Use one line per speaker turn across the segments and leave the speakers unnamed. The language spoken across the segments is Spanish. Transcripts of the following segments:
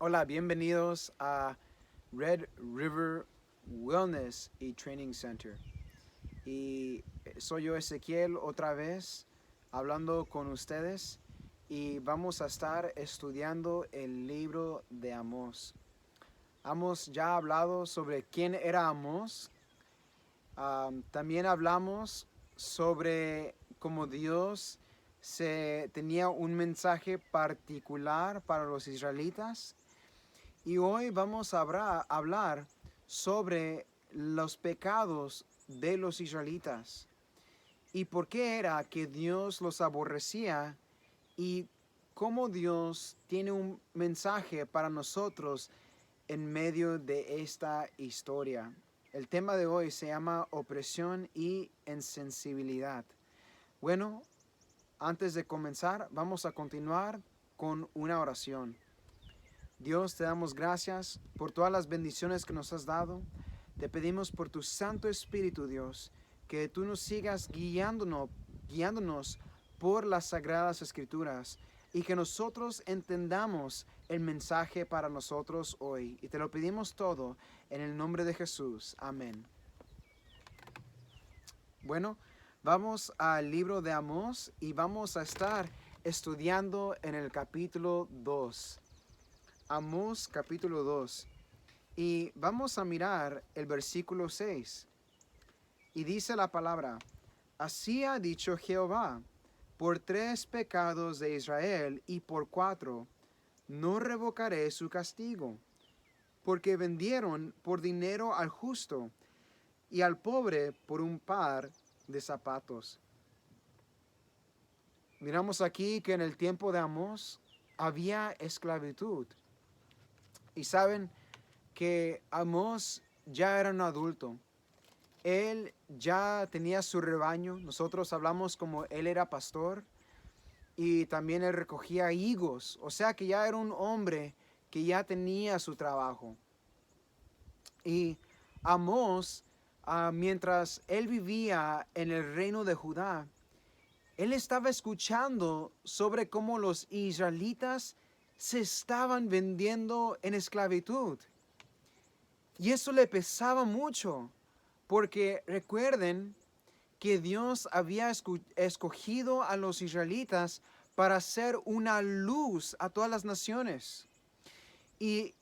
Hola, bienvenidos a Red River Wellness y Training Center. Y soy yo, Ezequiel, otra vez hablando con ustedes y vamos a estar estudiando el libro de Amós. Hemos ya hablado sobre quién era Amós. También hablamos sobre cómo Dios tenía un mensaje particular para los israelitas. Y hoy vamos a hablar sobre los pecados de los israelitas y por qué era que Dios los aborrecía y cómo Dios tiene un mensaje para nosotros en medio de esta historia. El tema de hoy se llama opresión y insensibilidad. Bueno, antes de comenzar, vamos a continuar con una oración. Dios, te damos gracias por todas las bendiciones que nos has dado. Te pedimos por tu Santo Espíritu, Dios, que tú nos sigas guiándonos por las Sagradas Escrituras y que nosotros entendamos el mensaje para nosotros hoy. Y te lo pedimos todo en el nombre de Jesús. Amén. Bueno, vamos al libro de Amós y vamos a estar estudiando en el capítulo 2. Amós capítulo 2. Y vamos a mirar el versículo 6. Y dice la palabra: Así ha dicho Jehová, por 3 pecados de Israel y por 4, no revocaré su castigo, porque vendieron por dinero al justo y al pobre por un par de zapatos. Miramos aquí que en el tiempo de Amós había esclavitud. Y saben que Amós ya era un adulto. Él ya tenía su rebaño. Nosotros hablamos como él era pastor. Y también él recogía higos. O sea que ya era un hombre que ya tenía su trabajo. Y Amós, mientras él vivía en el reino de Judá, él estaba escuchando sobre cómo los israelitas se estaban vendiendo en esclavitud. Y eso le pesaba mucho, porque recuerden que Dios había escogido a los israelitas para ser una luz a todas las naciones. Y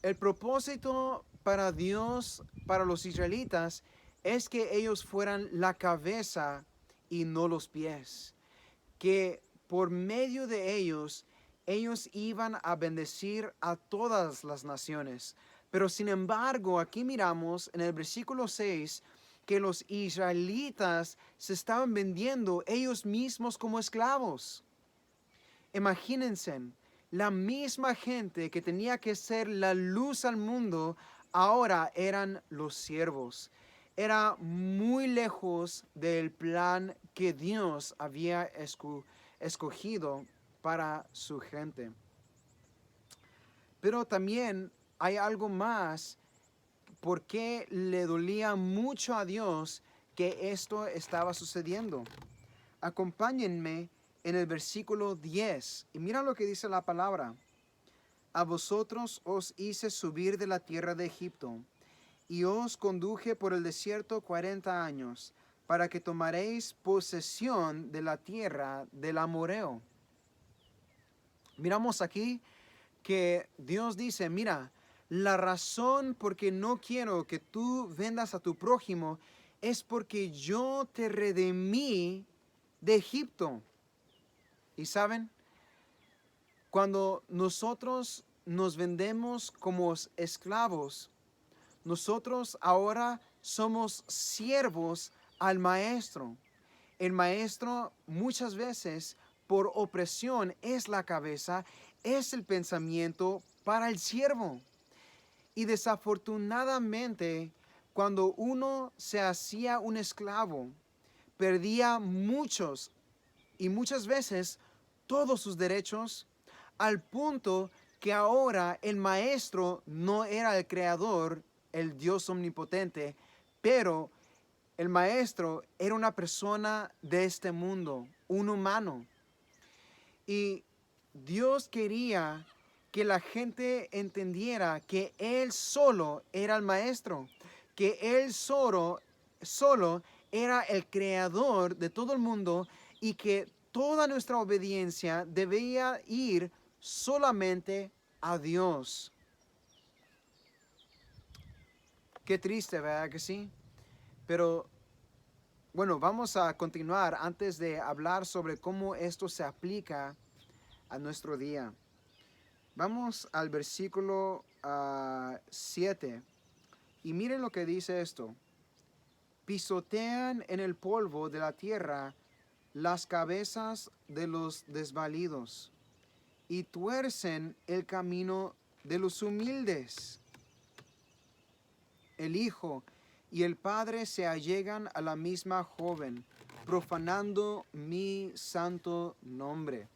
el propósito para Dios, para los israelitas, es que ellos fueran la cabeza y no los pies. Que por medio de ellos iban a bendecir a todas las naciones. Pero sin embargo, aquí miramos en el versículo 6 que los israelitas se estaban vendiendo ellos mismos como esclavos. Imagínense, la misma gente que tenía que ser la luz al mundo, ahora eran los siervos. Era muy lejos del plan que Dios había escogido para su gente. Pero también hay algo más por qué le dolía mucho a Dios que esto estaba sucediendo. Acompáñenme en el versículo 10 y mira lo que dice la palabra. A vosotros os hice subir de la tierra de Egipto y os conduje por el desierto 40 años para que tomaréis posesión de la tierra del amorreo. Miramos aquí que Dios dice, mira, la razón por que no quiero que tú vendas a tu prójimo es porque yo te redimí de Egipto. Y saben, cuando nosotros nos vendemos como esclavos, nosotros ahora somos siervos al maestro. El maestro muchas veces por opresión es la cabeza, es el pensamiento para el siervo. Y desafortunadamente, cuando uno se hacía un esclavo, perdía muchos y muchas veces todos sus derechos, al punto que ahora el maestro no era el creador, el Dios omnipotente, pero el maestro era una persona de este mundo, un humano. Y Dios quería que la gente entendiera que Él solo era el maestro, que Él solo era el creador de todo el mundo y que toda nuestra obediencia debía ir solamente a Dios. Qué triste, ¿verdad que sí? Pero bueno, vamos a continuar antes de hablar sobre cómo esto se aplica a nuestro día. Vamos al versículo 7 y miren lo que dice esto. Pisotean en el polvo de la tierra las cabezas de los desvalidos y tuercen el camino de los humildes. El hijo y el padre se allegan a la misma joven, profanando mi santo nombre.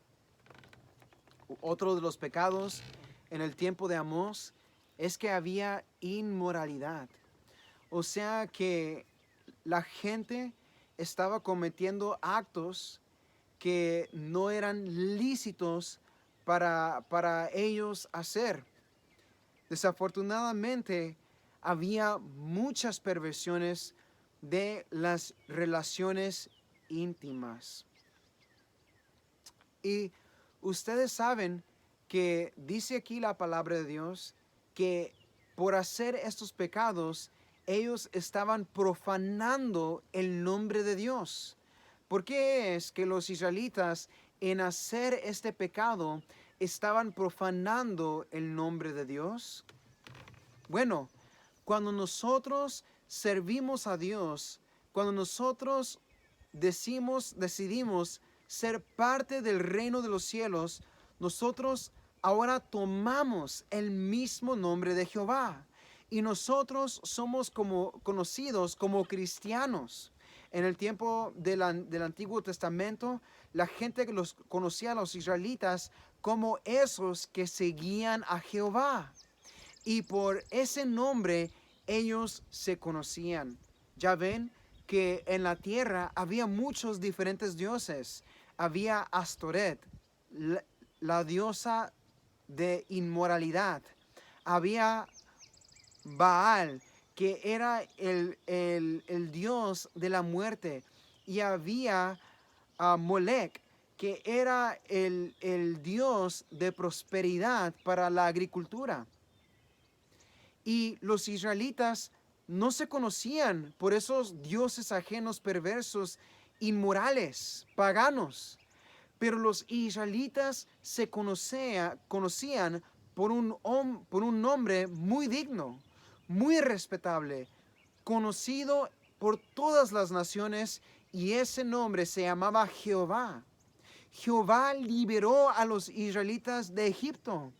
Otro de los pecados en el tiempo de Amós es que había inmoralidad. O sea que la gente estaba cometiendo actos que no eran lícitos para ellos hacer. Desafortunadamente, había muchas perversiones de las relaciones íntimas. Y ustedes saben que dice aquí la palabra de Dios que por hacer estos pecados, ellos estaban profanando el nombre de Dios. ¿Por qué es que los israelitas en hacer este pecado estaban profanando el nombre de Dios? Bueno, cuando nosotros servimos a Dios, cuando nosotros decidimos ser parte del reino de los cielos, nosotros ahora tomamos el mismo nombre de Jehová. Y nosotros somos conocidos como cristianos. En el tiempo del Antiguo Testamento, la gente que los conocía a los israelitas como esos que seguían a Jehová. Y por ese nombre ellos se conocían. Ya ven que en la tierra había muchos diferentes dioses. Había Astoret, la diosa de inmoralidad. Había Baal, que era el dios de la muerte. Y había Molec, que era el dios de prosperidad para la agricultura. Y los israelitas no se conocían por esos dioses ajenos, perversos, inmorales, paganos. Pero los israelitas se conocían por un nombre muy digno, muy respetable, conocido por todas las naciones, y ese nombre se llamaba Jehová. Jehová liberó a los israelitas de Egipto.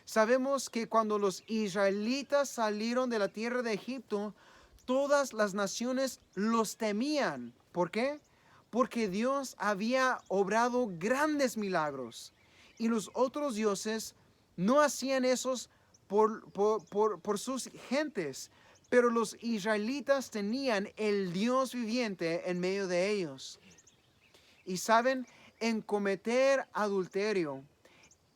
Sabemos que cuando los israelitas salieron de la tierra de Egipto, todas las naciones los temían. ¿Por qué? Porque Dios había obrado grandes milagros y los otros dioses no hacían esos por sus gentes, pero los israelitas tenían el Dios viviente en medio de ellos. Y saben, en cometer adulterio,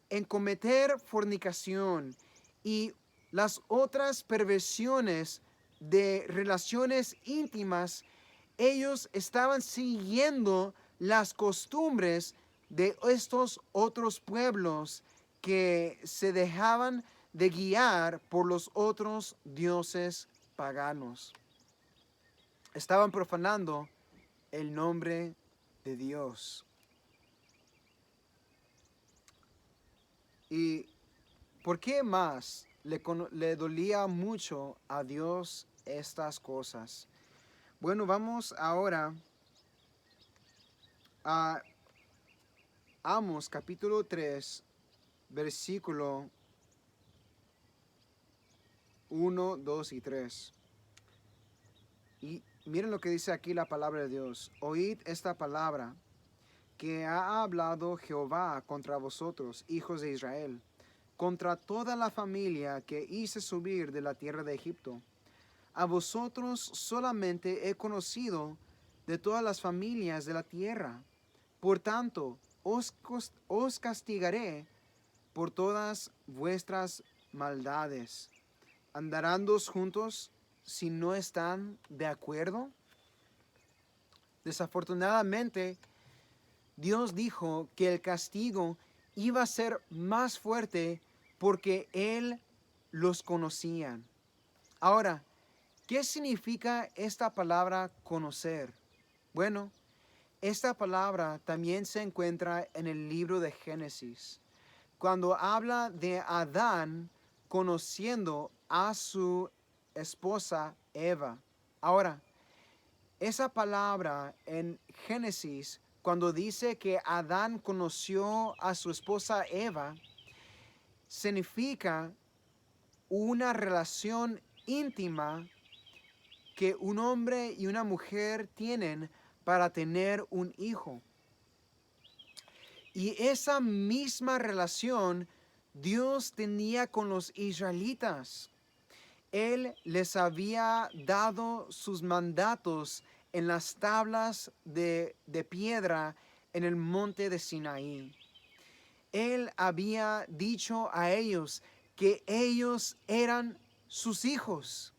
en cometer fornicación y las otras perversiones de relaciones íntimas, ellos estaban siguiendo las costumbres de estos otros pueblos que se dejaban de guiar por los otros dioses paganos. Estaban profanando el nombre de Dios. ¿Y por qué más le dolía mucho a Dios estas cosas? Bueno, vamos ahora a Amos capítulo 3, versículo 1, 2 y 3. Y miren lo que dice aquí la palabra de Dios. Oíd esta palabra que ha hablado Jehová contra vosotros, hijos de Israel, contra toda la familia que hice subir de la tierra de Egipto. A vosotros solamente he conocido de todas las familias de la tierra. Por tanto, os castigaré por todas vuestras maldades. ¿Andarán dos juntos si no están de acuerdo? Desafortunadamente, Dios dijo que el castigo iba a ser más fuerte porque Él los conocía. Ahora, ¿qué significa esta palabra conocer? Bueno, esta palabra también se encuentra en el libro de Génesis, cuando habla de Adán conociendo a su esposa Eva. Ahora, esa palabra en Génesis, cuando dice que Adán conoció a su esposa Eva, significa una relación íntima que un hombre y una mujer tienen para tener un hijo. Y esa misma relación Dios tenía con los israelitas. Él les había dado sus mandatos en las tablas de piedra en el monte de Sinaí. Él había dicho a ellos que ellos eran sus hijos.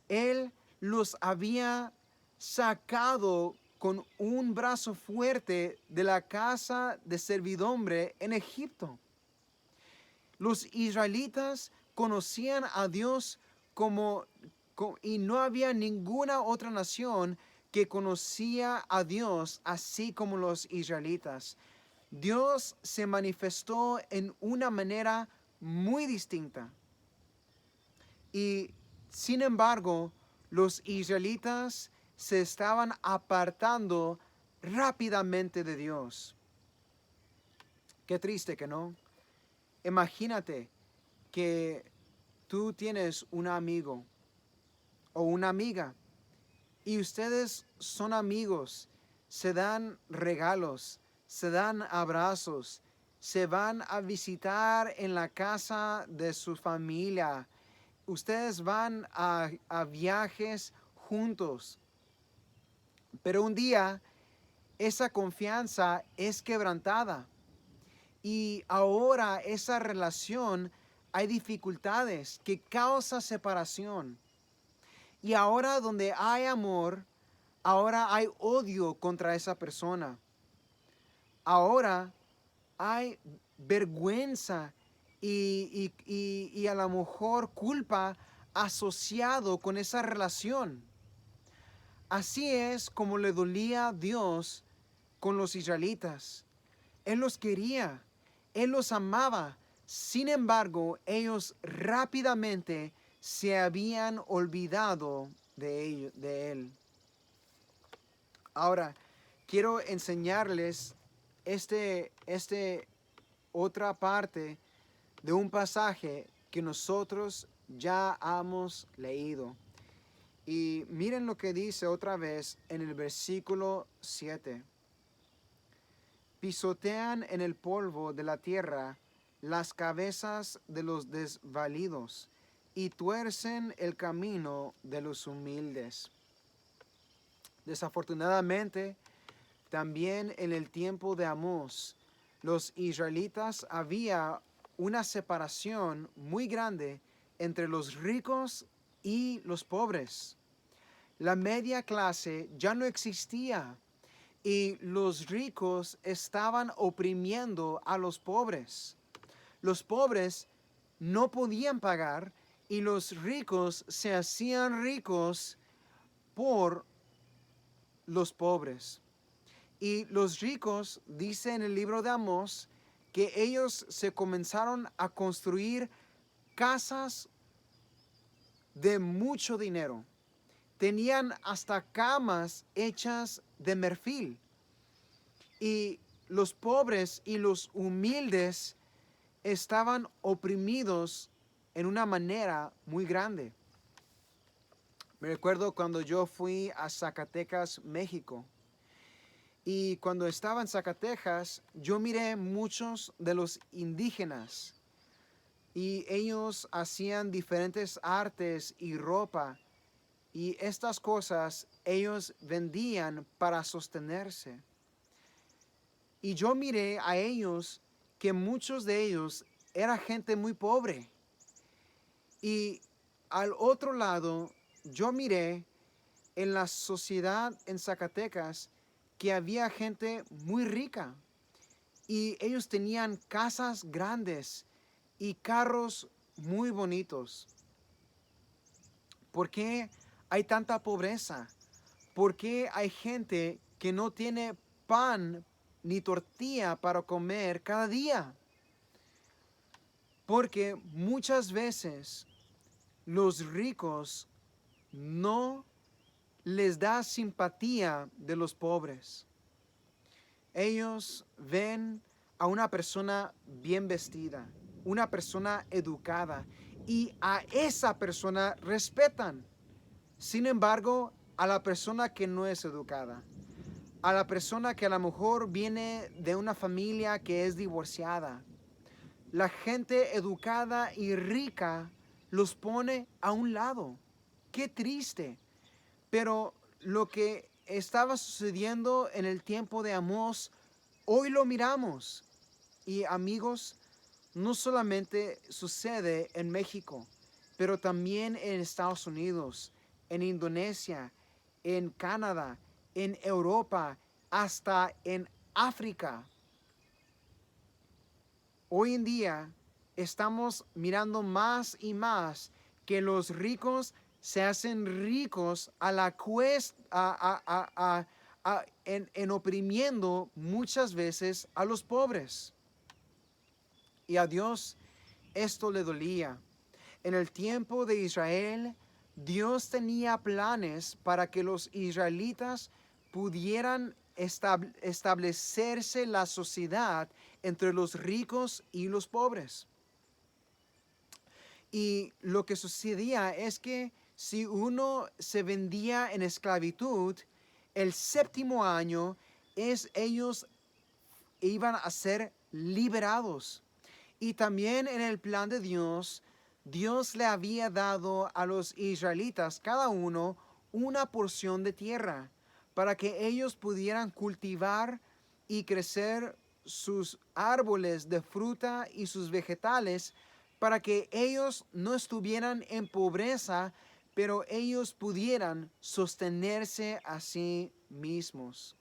Él los había sacado con un brazo fuerte de la casa de servidumbre en Egipto. Los israelitas conocían a Dios y no había ninguna otra nación que conocía a Dios así como los israelitas. Dios se manifestó en una manera muy distinta. Y sin embargo, los israelitas se estaban apartando rápidamente de Dios. Qué triste que no. Imagínate que tú tienes un amigo o una amiga y ustedes son amigos, se dan regalos, se dan abrazos, se van a visitar en la casa de su familia. Ustedes van a viajes juntos. Pero un día esa confianza es quebrantada. Y ahora esa relación hay dificultades que causa separación. Y ahora donde hay amor, ahora hay odio contra esa persona. Ahora hay vergüenza y a lo mejor culpa asociado con esa relación. Así es como le dolía a Dios con los israelitas. Él los quería, Él los amaba. Sin embargo, ellos rápidamente se habían olvidado de Él. Ahora, quiero enseñarles otra parte de un pasaje que nosotros ya hemos leído. Y miren lo que dice otra vez en el versículo 7. Pisotean en el polvo de la tierra las cabezas de los desvalidos y tuercen el camino de los humildes. Desafortunadamente, también en el tiempo de Amós, los israelitas había una separación muy grande entre los ricos y los pobres. La media clase ya no existía y los ricos estaban oprimiendo a los pobres. Los pobres no podían pagar y los ricos se hacían ricos por los pobres. Y los ricos, dice en el libro de Amós, que ellos se comenzaron a construir casas de mucho dinero. Tenían hasta camas hechas de marfil. Y los pobres y los humildes estaban oprimidos en una manera muy grande. Me recuerdo cuando yo fui a Zacatecas, México. Y cuando estaba en Zacatecas, yo miré muchos de los indígenas. Y ellos hacían diferentes artes y ropa. Y estas cosas ellos vendían para sostenerse. Y yo miré a ellos que muchos de ellos era gente muy pobre. Y al otro lado, yo miré en la sociedad en Zacatecas que había gente muy rica y ellos tenían casas grandes y carros muy bonitos. ¿Por qué hay tanta pobreza? ¿Por qué hay gente que no tiene pan ni tortilla para comer cada día? Porque muchas veces los ricos no les da simpatía de los pobres. Ellos ven a una persona bien vestida, una persona educada, y a esa persona respetan. Sin embargo, a la persona que no es educada, a la persona que a lo mejor viene de una familia que es divorciada, la gente educada y rica los pone a un lado. Qué triste. Pero lo que estaba sucediendo en el tiempo de Amós, hoy lo miramos. Y amigos, no solamente sucede en México, pero también en Estados Unidos, en Indonesia, en Canadá, en Europa, hasta en África. Hoy en día estamos mirando más y más que los ricos se hacen ricos a la cuesta, en oprimiendo muchas veces a los pobres. Y a Dios esto le dolía. En el tiempo de Israel, Dios tenía planes para que los israelitas pudieran establecerse la sociedad entre los ricos y los pobres. Y lo que sucedía es que si uno se vendía en esclavitud, el séptimo año ellos iban a ser liberados. Y también en el plan de Dios, Dios le había dado a los israelitas, cada uno, una porción de tierra para que ellos pudieran cultivar y crecer sus árboles de fruta y sus vegetales, para que ellos no estuvieran en pobreza, pero ellos pudieran sostenerse a sí mismos.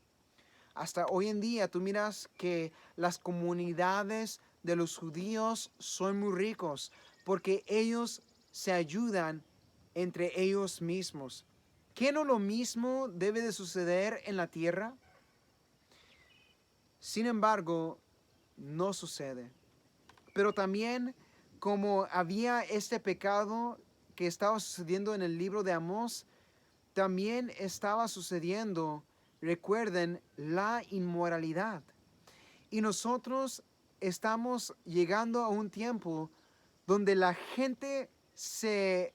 Hasta hoy en día tú miras que las comunidades de los judíos son muy ricos porque ellos se ayudan entre ellos mismos. ¿Qué no lo mismo debe de suceder en la tierra? Sin embargo, no sucede. Pero también como había este pecado que estaba sucediendo en el libro de Amós, también estaba sucediendo, recuerden, la inmoralidad. Y nosotros estamos llegando a un tiempo donde la gente se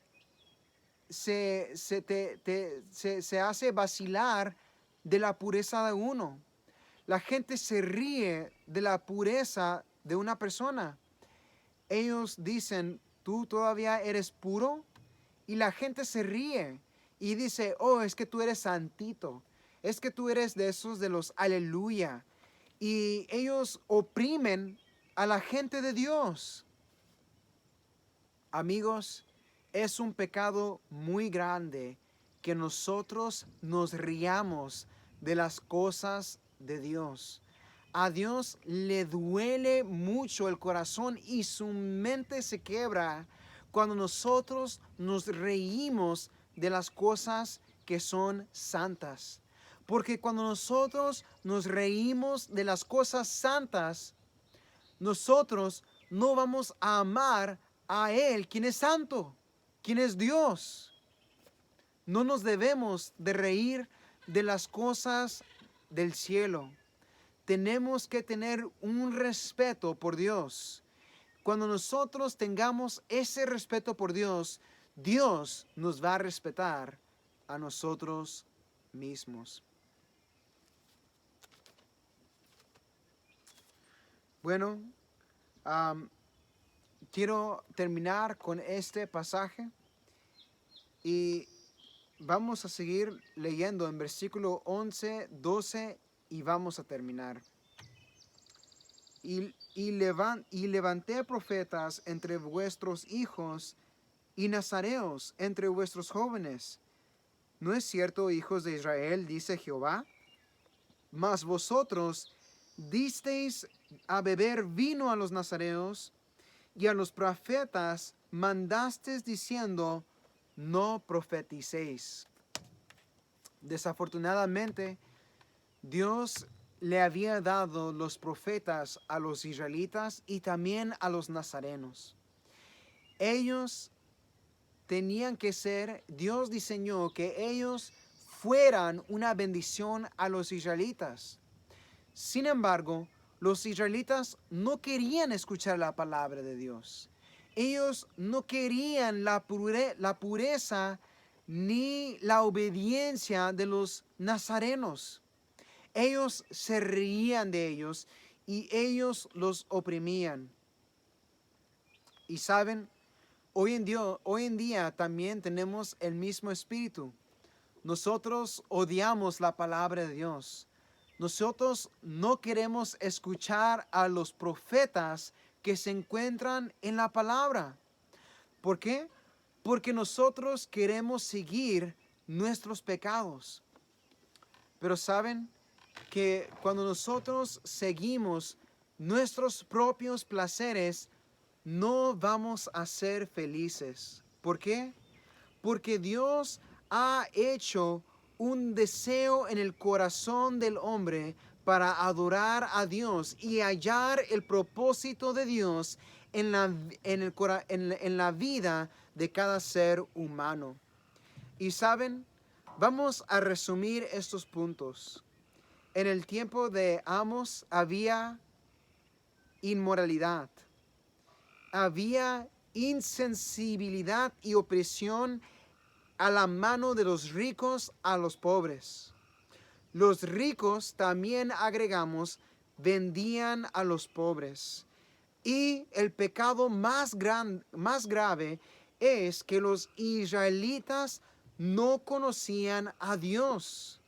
hace vacilar de la pureza de uno. La gente se ríe de la pureza de una persona. Ellos dicen, ¿tú todavía eres puro? Y la gente se ríe y dice, oh, es que tú eres santito. Es que tú eres de esos de los aleluya. Y ellos oprimen a la gente de Dios. Amigos, es un pecado muy grande que nosotros nos riamos de las cosas de Dios. A Dios le duele mucho el corazón y su mente se quiebra cuando nosotros nos reímos de las cosas que son santas. Porque cuando nosotros nos reímos de las cosas santas, nosotros no vamos a amar a Él, quien es santo, quien es Dios. No nos debemos de reír de las cosas del cielo. Tenemos que tener un respeto por Dios. Cuando nosotros tengamos ese respeto por Dios, Dios nos va a respetar a nosotros mismos. Bueno, quiero terminar con este pasaje y vamos a seguir leyendo en versículo 11, 12 y vamos a terminar. y levanté profetas entre vuestros hijos y nazareos entre vuestros jóvenes. ¿No es cierto, hijos de Israel, dice Jehová? Mas vosotros disteis a beber vino a los nazareos, y a los profetas mandasteis diciendo, no profeticéis. Desafortunadamente, Dios le había dado los profetas a los israelitas y también a los nazarenos. Ellos tenían que ser, Dios diseñó que ellos fueran una bendición a los israelitas. Sin embargo, los israelitas no querían escuchar la palabra de Dios. Ellos no querían la pureza ni la obediencia de los nazarenos. Ellos se reían de ellos y ellos los oprimían. Y saben, hoy en día también tenemos el mismo espíritu. Nosotros odiamos la palabra de Dios. Nosotros no queremos escuchar a los profetas que se encuentran en la palabra. ¿Por qué? Porque nosotros queremos seguir nuestros pecados. Pero saben que cuando nosotros seguimos nuestros propios placeres, no vamos a ser felices. ¿Por qué? Porque Dios ha hecho un deseo en el corazón del hombre para adorar a Dios y hallar el propósito de Dios en la vida de cada ser humano. Y saben, vamos a resumir estos puntos. En el tiempo de Amos había inmoralidad, había insensibilidad y opresión a la mano de los ricos a los pobres. Los ricos, también agregamos, vendían a los pobres. Y el pecado más grave es que los israelitas no conocían a Dios,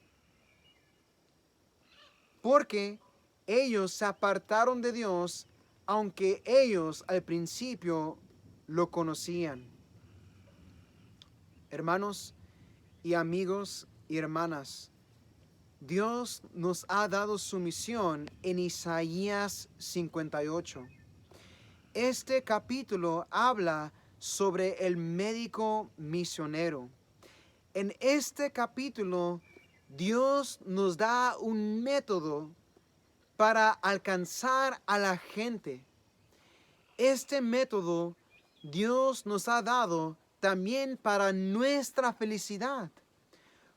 porque ellos se apartaron de Dios, aunque ellos al principio lo conocían. Hermanos y amigos y hermanas, Dios nos ha dado su misión en Isaías 58. Este capítulo habla sobre el médico misionero. En este capítulo, Dios nos da un método para alcanzar a la gente. Este método Dios nos ha dado también para nuestra felicidad.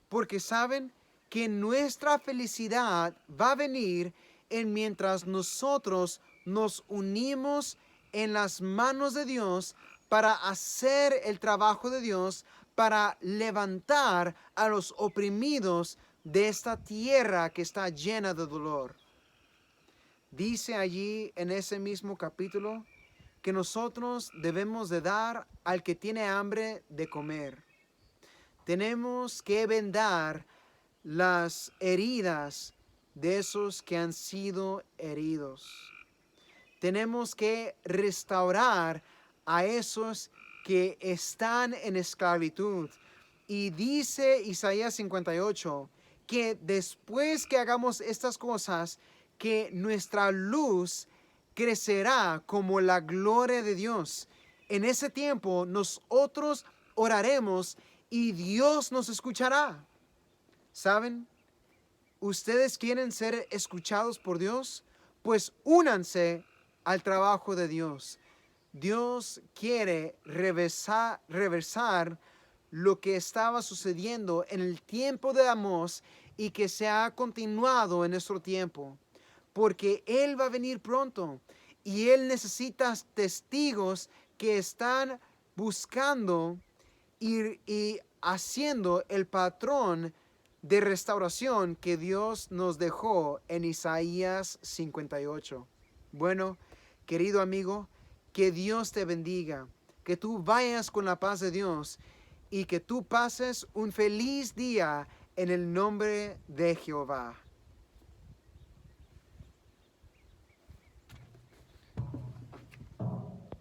Porque saben que nuestra felicidad va a venir mientras nosotros nos unimos en las manos de Dios para hacer el trabajo de Dios, para levantar a los oprimidos de esta tierra que está llena de dolor. Dice allí en ese mismo capítulo que nosotros debemos de dar al que tiene hambre de comer. Tenemos que vendar las heridas de esos que han sido heridos. Tenemos que restaurar a esos que están en esclavitud. Y dice Isaías 58 que después que hagamos estas cosas, que nuestra luz crecerá como la gloria de Dios. En ese tiempo nosotros oraremos y Dios nos escuchará. ¿Saben? ¿Ustedes quieren ser escuchados por Dios? Pues únanse al trabajo de Dios. Dios quiere reversar lo que estaba sucediendo en el tiempo de Amós y que se ha continuado en nuestro tiempo. Porque Él va a venir pronto y Él necesita testigos que están buscando y haciendo el patrón de restauración que Dios nos dejó en Isaías 58. Bueno, querido amigo, que Dios te bendiga, que tú vayas con la paz de Dios y que tú pases un feliz día en el nombre de Jehová.